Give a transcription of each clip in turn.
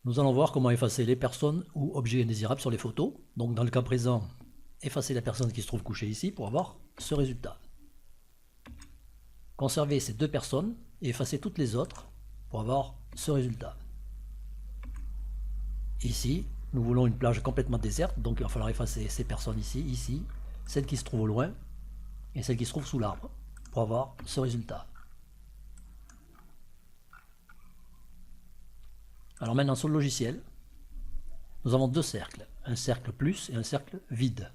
Nous allons voir comment effacer les personnes ou objets indésirables sur les photos. Donc dans le cas présent, effacer la personne qui se trouve couchée ici pour avoir ce résultat. Conserver ces deux personnes et effacer toutes les autres pour avoir ce résultat. Ici, nous voulons une plage complètement déserte, donc il va falloir effacer ces personnes ici, celles qui se trouvent au loin et celles qui se trouvent sous l'arbre pour avoir ce résultat. Alors maintenant sur le logiciel, nous avons deux cercles, un cercle plus et un cercle vide.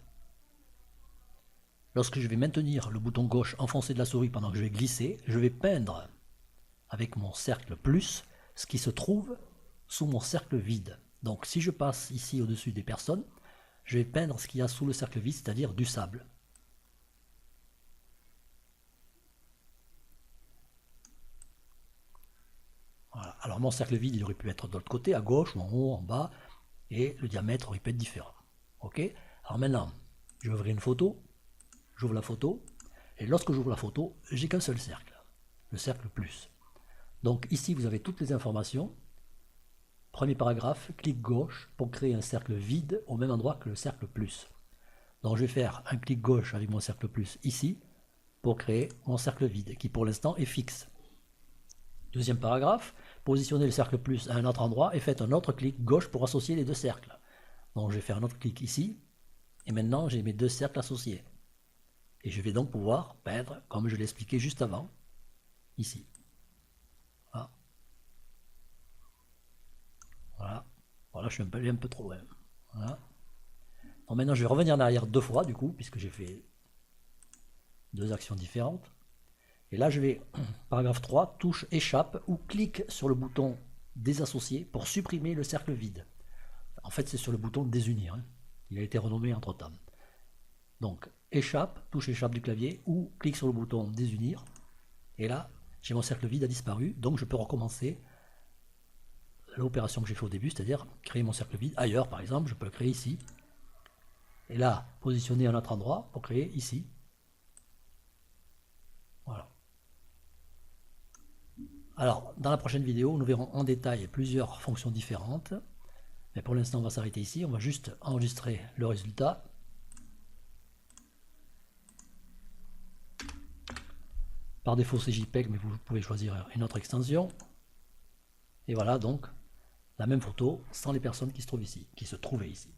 Lorsque je vais maintenir le bouton gauche enfoncé de la souris pendant que je vais glisser, je vais peindre avec mon cercle plus ce qui se trouve sous mon cercle vide. Donc si je passe ici au-dessus des personnes, je vais peindre ce qu'il y a sous le cercle vide, c'est-à-dire du sable. Voilà. Alors mon cercle vide, il aurait pu être de l'autre côté, à gauche ou en haut, en bas, et le diamètre aurait pu être différent. Ok. Alors maintenant, je vais ouvrir une photo, j'ouvre la photo, et lorsque j'ouvre la photo, j'ai qu'un seul cercle, le cercle plus. Donc ici, vous avez toutes les informations. Premier paragraphe, clic gauche pour créer un cercle vide au même endroit que le cercle plus. Donc je vais faire un clic gauche avec mon cercle plus ici pour créer mon cercle vide qui pour l'instant est fixe. Deuxième paragraphe, positionnez le cercle plus à un autre endroit et faites un autre clic gauche pour associer les deux cercles. Donc je vais faire un autre clic ici et maintenant j'ai mes deux cercles associés. Et je vais donc pouvoir peindre comme je l'ai expliqué juste avant, ici. Voilà. Voilà. Voilà, je suis un peu trop loin. Voilà. Donc maintenant, je vais revenir en arrière deux fois, du coup, puisque j'ai fait deux actions différentes. Et là, je vais, paragraphe 3, touche échappe ou clique sur le bouton désassocier pour supprimer le cercle vide. En fait, c'est sur le bouton désunir. Hein. Il a été renommé entre-temps. Donc, échappe, touche échappe du clavier ou clique sur le bouton désunir. Et là, j'ai mon cercle vide a disparu, donc je peux recommencer l'opération que j'ai fait au début, c'est-à-dire créer mon cercle vide ailleurs, par exemple, je peux le créer ici. Et là, positionner à un autre endroit pour créer ici. Voilà. Alors, dans la prochaine vidéo, nous verrons en détail plusieurs fonctions différentes. Mais pour l'instant, on va s'arrêter ici. On va juste enregistrer le résultat. Par défaut, c'est JPEG, mais vous pouvez choisir une autre extension. Et voilà donc la même photo sans les personnes qui se trouvent ici, qui se trouvaient ici.